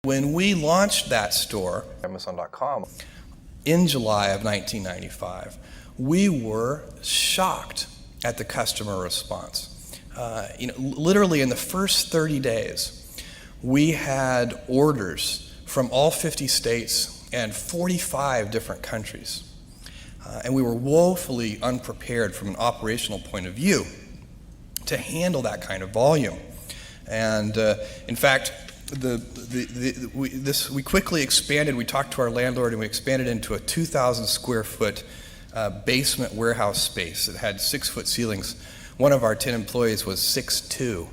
When we launched that store, Amazon.com, in July of 1995, we were shocked at the customer response. Literally in the first 30 days, we had orders from all 50 states and 45 different countries. And we were woefully unprepared from an operational point of view to handle that kind of volume. And in fact, we quickly expanded. We talked to our landlord and we expanded into a 2,000 square foot basement warehouse space. It had 6-foot ceilings. One of our 10 employees was 6'2".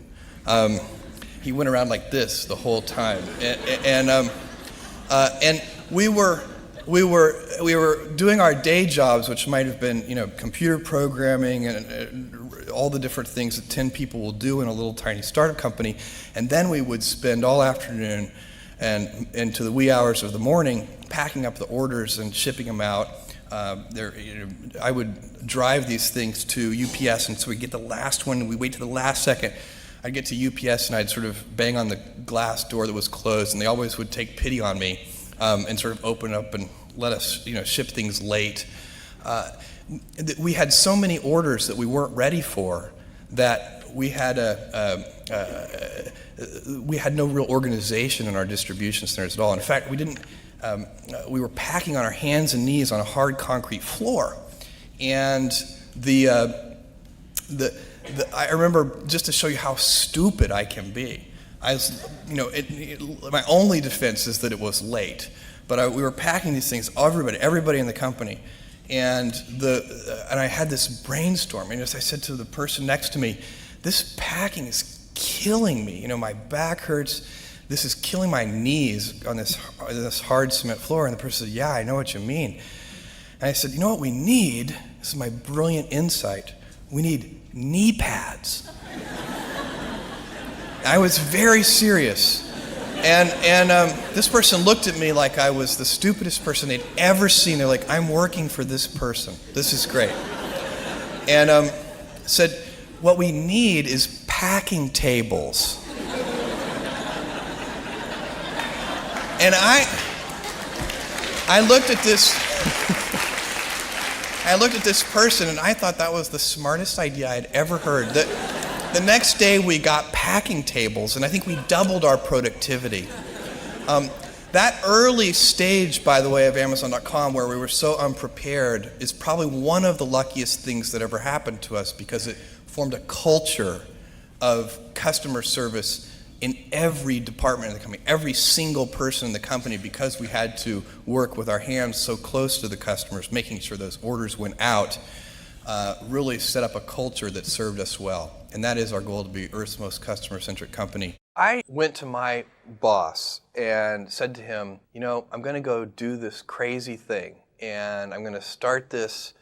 He went around like this the whole time. And we were doing our day jobs, which might have been, computer programming and all the different things that 10 people will do in a little tiny startup company. And then we would spend all afternoon and into the wee hours of the morning packing up the orders and shipping them out. I would drive these things to UPS, and so we'd get the last one, and we'd wait to the last second. I'd get to UPS, and I'd sort of bang on the glass door that was closed, and they always would take pity on me and sort of open up and let us, ship things late. We had so many orders that we weren't ready for that we had no real organization in our distribution centers at all. In fact, we were packing on our hands and knees on a hard concrete floor, and I remember, just to show you how stupid I can be. My only defense is that it was late, but we were packing these things. Everybody in the company, and I had this brainstorm. And as I said to the person next to me, this packing is killing me. My back hurts. This is killing my knees on this hard cement floor. And the person said, "Yeah, I know what you mean." And I said, "You know what we need?" This is my brilliant insight. We need knee pads. I was very serious. And this person looked at me like I was the stupidest person they'd ever seen. They're like, "I'm working for this person. This is great." And said, "What we need is packing tables." And I looked at this person, and I thought that was the smartest idea I'd ever heard. The next day we got packing tables, and I think we doubled our productivity. That early stage, by the way, of Amazon.com, where we were so unprepared, is probably one of the luckiest things that ever happened to us, because it formed a culture of customer service in every department of the company, every single person in the company, because we had to work with our hands so close to the customers, making sure those orders went out, really set up a culture that served us well. And that is our goal, to be Earth's most customer-centric company. I went to my boss and said to him, I'm going to go do this crazy thing, and I'm going to start this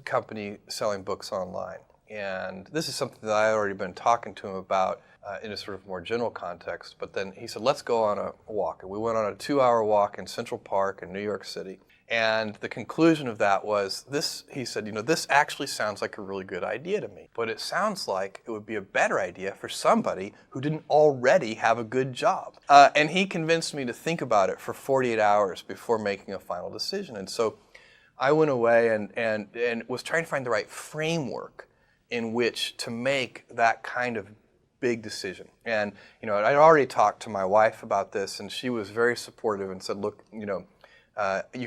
company selling books online. And this is something that I had already been talking to him about in a sort of more general context. But then he said, "Let's go on a walk." And we went on a 2-hour walk in Central Park in New York City. And the conclusion of that was this: he said, "This actually sounds like a really good idea to me, but it sounds like it would be a better idea for somebody who didn't already have a good job." And he convinced me to think about it for 48 hours before making a final decision. And so I went away and was trying to find the right framework in which to make that kind of big decision. And I'd already talked to my wife about this, and she was very supportive and said, "Look, you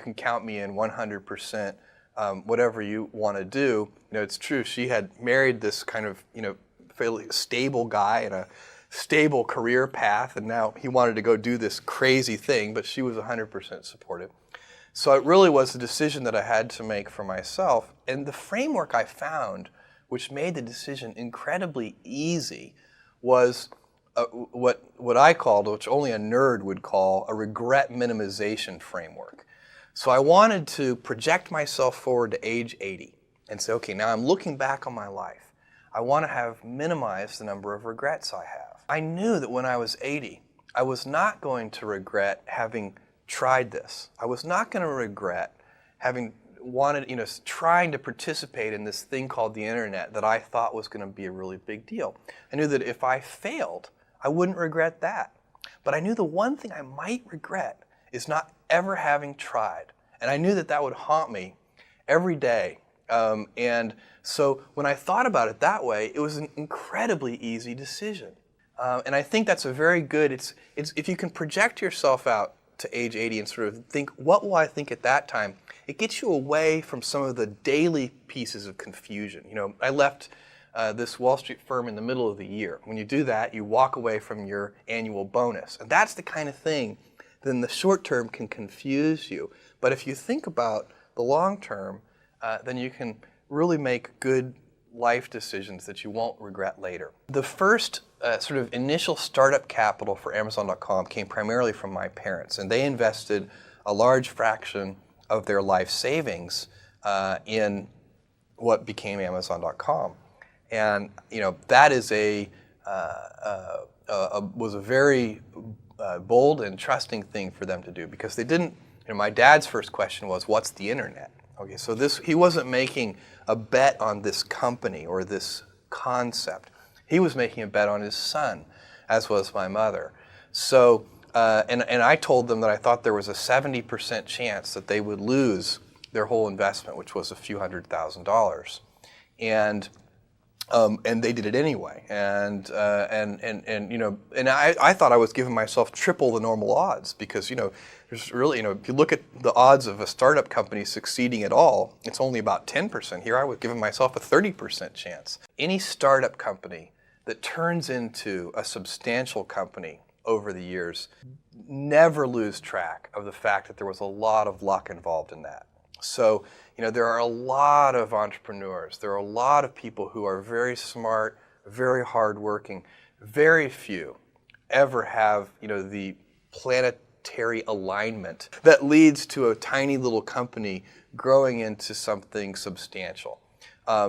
can count me in 100%. Whatever you want to do." It's true. She had married this kind of fairly stable guy in a stable career path, and now he wanted to go do this crazy thing, but she was 100% supportive. So it really was a decision that I had to make for myself. And the framework I found, which made the decision incredibly easy, was what I called, which only a nerd would call, a regret minimization framework. So I wanted to project myself forward to age 80 and say, okay, now I'm looking back on my life. I want to have minimized the number of regrets I have. I knew that when I was 80, I was not going to regret having tried this. I was not going to regret having trying to participate in this thing called the internet that I thought was going to be a really big deal. I knew that if I failed, I wouldn't regret that. But I knew the one thing I might regret is not ever having tried. And I knew that that would haunt me every day. And so when I thought about it that way, it was an incredibly easy decision. And I think that's a very good, it's if you can project yourself out to age 80 and sort of think, what will I think at that time? It gets you away from some of the daily pieces of confusion. You know, I left this Wall Street firm in the middle of the year. When you do that, you walk away from your annual bonus. And that's the kind of thing that in the short term can confuse you. But if you think about the long term, then you can really make good life decisions that you won't regret later. The first sort of initial startup capital for Amazon.com came primarily from my parents, and they invested a large fraction of their life savings in what became Amazon.com. And you know, that is was a very bold and trusting thing for them to do, because they didn't, you know, my dad's first question was, what's the internet? Okay, so he wasn't making a bet on this company or this concept. He was making a bet on his son, as was my mother. So, and I told them that I thought there was a 70% chance that they would lose their whole investment, which was a few $100,000. And they did it anyway. And you know, and I thought I was giving myself triple the normal odds, because, you know, there's really, you know, if you look at the odds of a startup company succeeding at all, it's only about 10%. Here I was giving myself a 30% chance. Any startup company that turns into a substantial company over the years, never lose track of the fact that there was a lot of luck involved in that. So, you know, there are a lot of entrepreneurs. There are a lot of people who are very smart, very hardworking. Very few ever have, you know, the planetary alignment that leads to a tiny little company growing into something substantial.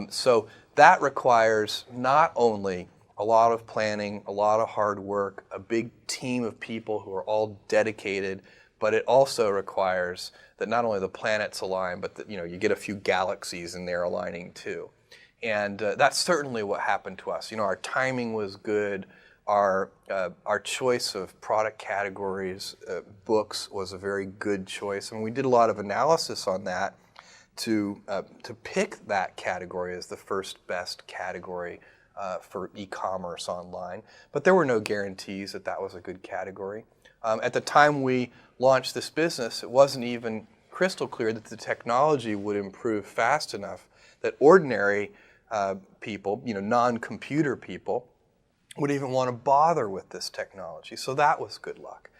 So that requires not only a lot of planning, a lot of hard work, a big team of people who are all dedicated, but it also requires that not only the planets align, but that, you know, you get a few galaxies in there aligning too. And that's certainly what happened to us. You know, our timing was good. Our choice of product categories, books, was a very good choice. And we did a lot of analysis on that to pick that category as the first best category for e-commerce online. But there were no guarantees that that was a good category. At the time we launched this business, it wasn't even crystal clear that the technology would improve fast enough that ordinary people, you know, non-computer people, would even want to bother with this technology. So that was good luck.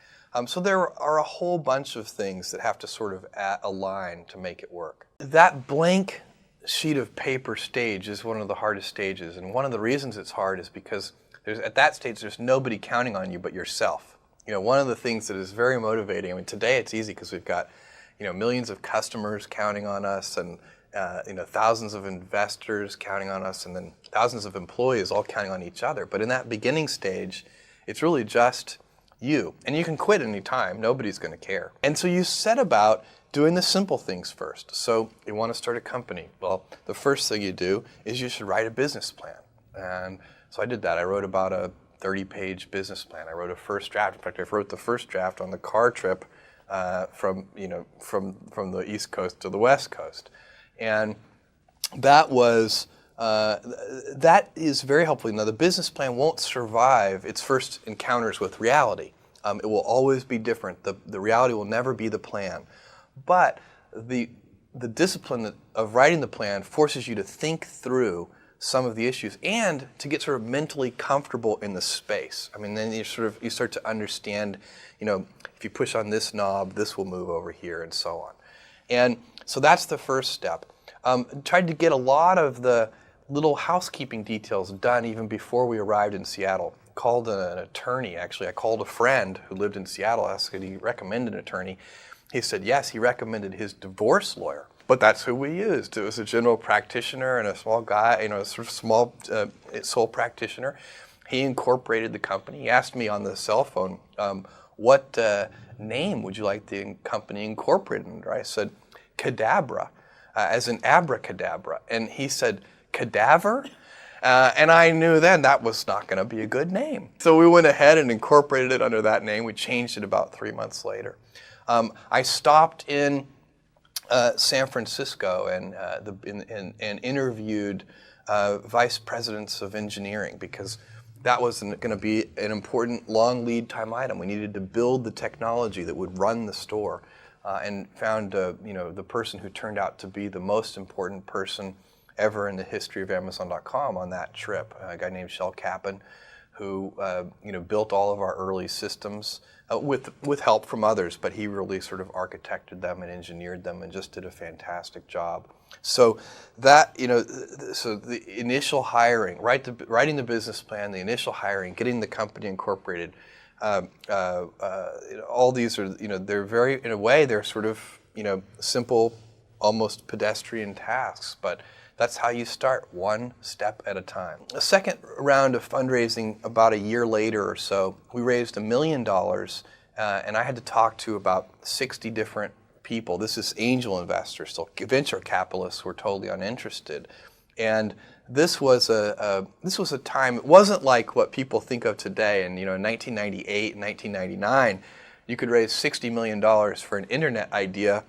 So there are a whole bunch of things that have to sort of align to make it work. That blank sheet of paper stage is one of the hardest stages, and one of the reasons it's hard is because at that stage there's nobody counting on you but yourself. You know, one of the things that is very motivating, I mean, today it's easy because we've got, you know, millions of customers counting on us, and you know, thousands of investors counting on us, and then thousands of employees all counting on each other. But in that beginning stage, it's really just you. And you can quit any time. Nobody's going to care. And so you set about doing the simple things first. So you want to start a company. Well, the first thing you do is you should write a business plan. And so I did that. I wrote about a 30-page business plan. I wrote a first draft. In fact, I wrote the first draft on the car trip from the East Coast to the West Coast. And that was that is very helpful. Now, the business plan won't survive its first encounters with reality. It will always be different. The reality will never be the plan. But the discipline of writing the plan forces you to think through some of the issues and to get sort of mentally comfortable in the space. I mean, then you start to understand, you know, if you push on this knob, this will move over here, and so on. And so that's the first step. Tried to get a lot of the little housekeeping details done even before we arrived in Seattle. Called an attorney, actually. I called a friend who lived in Seattle, asked could he recommend an attorney. He said yes, he recommended his divorce lawyer. But that's who we used. It was a general practitioner and a small guy, you know, a sort of small sole practitioner. He incorporated the company. He asked me on the cell phone, what name would you like the company incorporated under? I said, Cadabra, as in abracadabra. And he said, cadaver? And I knew then that was not going to be a good name. So we went ahead and incorporated it under that name. We changed it about 3 months later. I stopped in San Francisco and interviewed vice presidents of engineering, because that was going to be an important long lead time item. We needed to build the technology that would run the store, and found the person who turned out to be the most important person ever in the history of Amazon.com on that trip, a guy named Shel Kappan, who built all of our early systems with help from others, but he really sort of architected them and engineered them and just did a fantastic job. So that, so the initial hiring, writing the business plan, the initial hiring, getting the company incorporated, all these are, they're very, in a way, they're sort of, simple, almost pedestrian tasks, but that's how you start, one step at a time. A second round of fundraising about a year later or so, we raised $1 million, and I had to talk to about 60 different people. This is angel investors, so venture capitalists were totally uninterested. And this was a time, it wasn't like what people think of today. And in 1998 and 1999, you could raise $60 million for an internet idea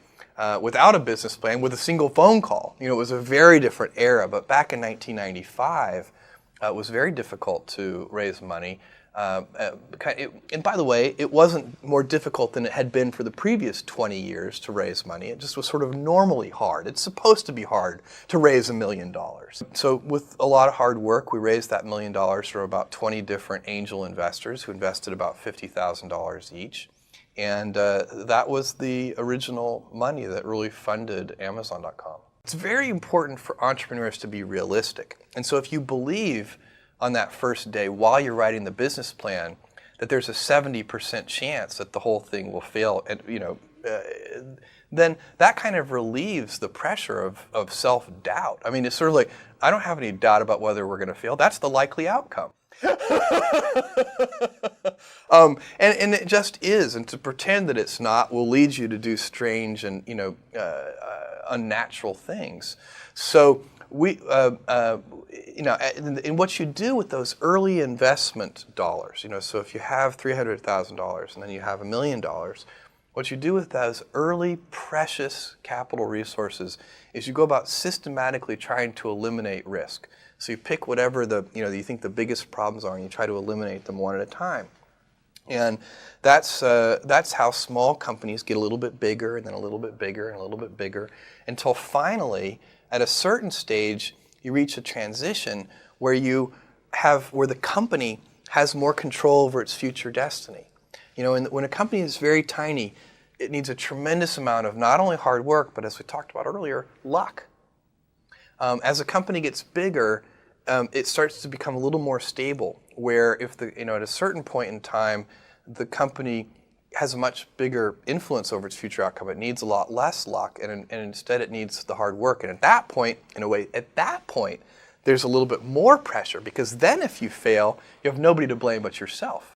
without a business plan, with a single phone call. It was a very different era. But back in 1995, it was very difficult to raise money. And by the way, it wasn't more difficult than it had been for the previous 20 years to raise money. It just was sort of normally hard. It's supposed to be hard to raise $1 million. So with a lot of hard work, we raised that $1 million from about 20 different angel investors who invested about $50,000 each. And that was the original money that really funded Amazon.com. It's very important for entrepreneurs to be realistic. And so if you believe on that first day, while you're writing the business plan, that there's a 70% chance that the whole thing will fail, and then that kind of relieves the pressure of self-doubt. I mean, it's sort of like, I don't have any doubt about whether we're going to fail. That's the likely outcome. And it just is, and to pretend that it's not will lead you to do strange and unnatural things. So and what you do with those early investment dollars, so if you have $300,000 and then you have $1 million, what you do with those early precious capital resources is you go about systematically trying to eliminate risk. So you pick whatever you think the biggest problems are, and you try to eliminate them one at a time. And that's how small companies get a little bit bigger, and then a little bit bigger, and a little bit bigger, until finally, at a certain stage, you reach a transition where the company has more control over its future destiny. And when a company is very tiny, it needs a tremendous amount of not only hard work, but as we talked about earlier, luck. As a company gets bigger, it starts to become a little more stable, where if at a certain point in time, the company has a much bigger influence over its future outcome, it needs a lot less luck, and instead it needs the hard work. And at that point, there's a little bit more pressure, because then if you fail, you have nobody to blame but yourself.